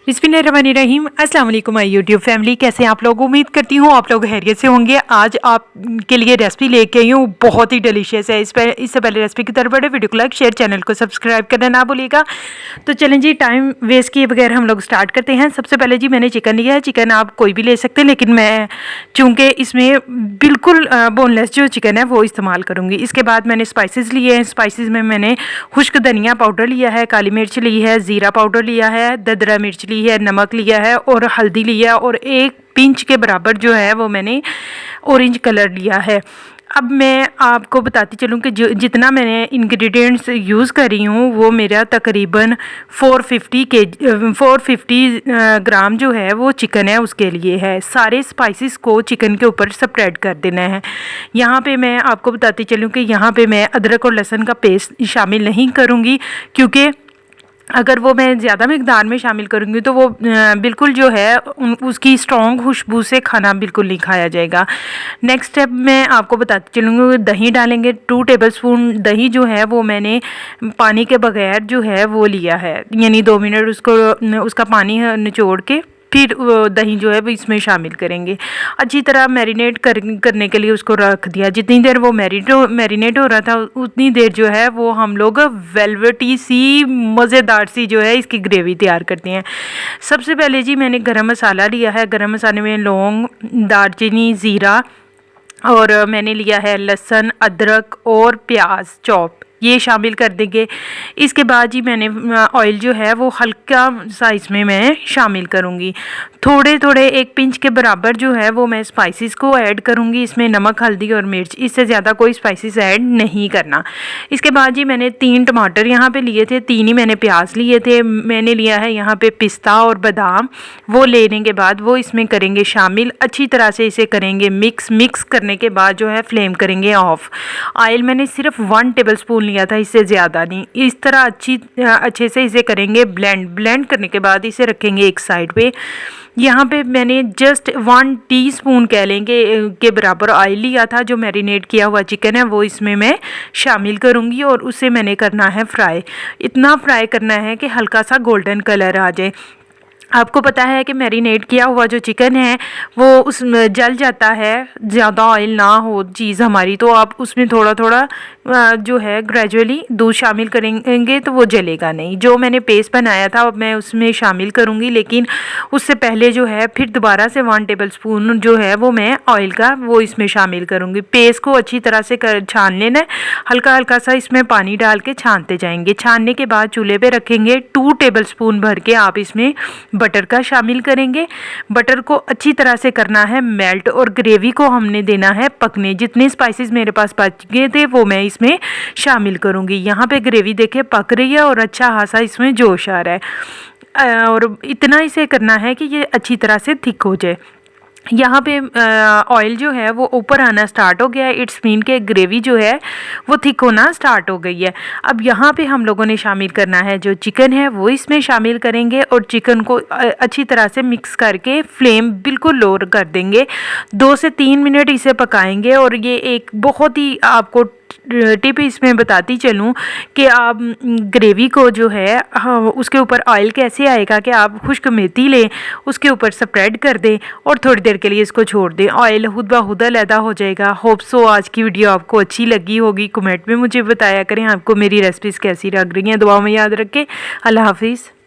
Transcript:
बिस्मिल्लाहिर्रहमानिर्रहीम। अस्सलाम वालेकुम माय यूट्यूब फैमिली, कैसे आप लोग? उम्मीद करती हूँ आप लोग खैरियत से होंगे। आज आप के लिए रेसिपी लेके आई हूँ, बहुत ही डिलीशियस है। इससे पहले रेसिपी की तरफ बढ़े, वीडियो को लाइक शेयर, चैनल को सब्सक्राइब करना ना भूलिएगा। तो चलें जी, टाइम वेस्ट किए बगैर हम लोग स्टार्ट करते हैं। सबसे पहले जी मैंने चिकन लिया है। चिकन आप कोई भी ले सकते हैं, लेकिन मैं चूँकि इसमें बिल्कुल बोनलेस जो चिकन है वो इस्तेमाल करूँगी। इसके बाद मैंने स्पाइसेस लिए हैं। स्पाइसेस में मैंने खुश्क धनिया पाउडर लिया है, काली मिर्च ली है, ज़ीरा पाउडर लिया है, ददरा मिर्च ली है, नमक लिया है और हल्दी लिया है, और एक पिंच के बराबर जो है वो मैंने ऑरेंज कलर लिया है। अब मैं आपको बताती चलूँ कि जितना मैंने इंग्रेडिएंट्स यूज़ कर रही हूँ वो मेरा तकरीबन 450 ग्राम जो है वो चिकन है उसके लिए है। सारे स्पाइसेस को चिकन के ऊपर स्प्रेड कर देना है। यहाँ पे मैं आपको बताती चलूँ कि यहाँ पे मैं अदरक और लहसुन का पेस्ट शामिल नहीं करूँगी, क्योंकि अगर वो मैं ज़्यादा मकदार में शामिल करूँगी तो वो बिल्कुल जो है उसकी स्ट्रॉन्ग खुशबू से खाना बिल्कुल नहीं खाया जाएगा। नेक्स्ट स्टेप मैं आपको बताती चलूँगी, दही डालेंगे। 2 टेबलस्पून दही जो है वो मैंने पानी के बगैर जो है वो लिया है, यानी 2 मिनट उसका पानी निचोड़ के फिर दही जो है वो इसमें शामिल करेंगे। अच्छी तरह मैरिनेट करने के लिए उसको रख दिया। जितनी देर वो मैरिनेट हो रहा था उतनी देर जो है वो हम लोग वेलवेटी सी मज़ेदार सी जो है इसकी ग्रेवी तैयार करते हैं। सबसे पहले जी मैंने गरम मसाला लिया है। गरम मसाले में लौंग, दालचीनी, ज़ीरा, और मैंने लिया है लहसुन, अदरक और प्याज चॉप, ये शामिल कर देंगे। इसके बाद जी मैंने ऑयल जो है वो हल्का साइज़ में मैं शामिल करूँगी। थोड़े थोड़े एक पिंच के बराबर जो है वो मैं स्पाइसेस को ऐड करूँगी। इसमें नमक, हल्दी और मिर्च, इससे ज़्यादा कोई स्पाइसेस ऐड नहीं करना। इसके बाद जी मैंने 3 टमाटर यहाँ पे लिए थे, 3 ही मैंने प्याज लिए थे। मैंने लिया है यहाँ पे पिस्ता और बादाम। वो लेने के बाद वो इसमें करेंगे शामिल। अच्छी तरह से इसे करेंगे मिक्स करने के बाद जो है फ्लेम करेंगे ऑफ। ऑयल मैंने सिर्फ 1 टेबलस्पून लिया था, इससे ज़्यादा नहीं। इस तरह अच्छे से इसे करेंगे ब्लेंड करने के बाद इसे रखेंगे एक साइड पे। यहाँ पे मैंने जस्ट 1 टीस्पून कह लेंगे के बराबर ऑयल लिया था। जो मैरिनेट किया हुआ चिकन है वो इसमें मैं शामिल करूँगी और उसे मैंने करना है फ्राई। इतना फ्राई करना है कि हल्का सा गोल्डन कलर आ जाए। आपको पता है कि मैरिनेट किया हुआ जो चिकन है वो उसमें जल जाता है, ज़्यादा ऑयल ना हो चीज़ हमारी, तो आप उसमें थोड़ा थोड़ा जो है ग्रेजुअली दूध शामिल करेंगे तो वो जलेगा नहीं। जो मैंने पेस्ट बनाया था अब मैं उसमें शामिल करूँगी, लेकिन उससे पहले जो है फिर दोबारा से 1 टेबलस्पून जो है वो मैं ऑयल का वो इसमें शामिल करूँगी। पेस्ट को अच्छी तरह से छान लेना है। हल्का हल्का सा इसमें पानी डाल के छानते जाएंगे। छानने के बाद चूल्हे पे रखेंगे। 2 टेबलस्पून भर के आप इसमें बटर का शामिल करेंगे। बटर को अच्छी तरह से करना है मेल्ट, और ग्रेवी को हमने देना है पकने। जितने स्पाइसेस मेरे पास बच गए थे वो मैं इसमें शामिल करूँगी। यहाँ पे ग्रेवी देखे पक रही है और अच्छा खासा इसमें जोश आ रहा है, और इतना इसे करना है कि ये अच्छी तरह से थिक हो जाए। यहाँ पे ऑयल जो है वो ऊपर आना स्टार्ट हो गया है। इट्स मीन के ग्रेवी जो है वो थिक होना स्टार्ट हो गई है। अब यहाँ पे हम लोगों ने शामिल करना है जो चिकन है वो इसमें शामिल करेंगे, और चिकन को अच्छी तरह से मिक्स करके फ्लेम बिल्कुल लो कर देंगे। 2 से 3 मिनट इसे पकाएंगे। और ये एक बहुत ही आपको टिप इसमें बताती चलूँ कि आप ग्रेवी को जो है उसके ऊपर ऑयल कैसे आएगा कि आप खुश्क मेथी लें, उसके ऊपर स्प्रेड कर दें और थोड़ी देर के लिए इसको छोड़ दें। ऑयल खुद ब खुद अलहदा हो जाएगा। होप सो आज की वीडियो आपको अच्छी लगी होगी। कमेंट में मुझे बताया करें आपको मेरी रेसिपीज़ कैसी लग रही हैं। दुआ में याद रखें। अल्लाह हाफिज़।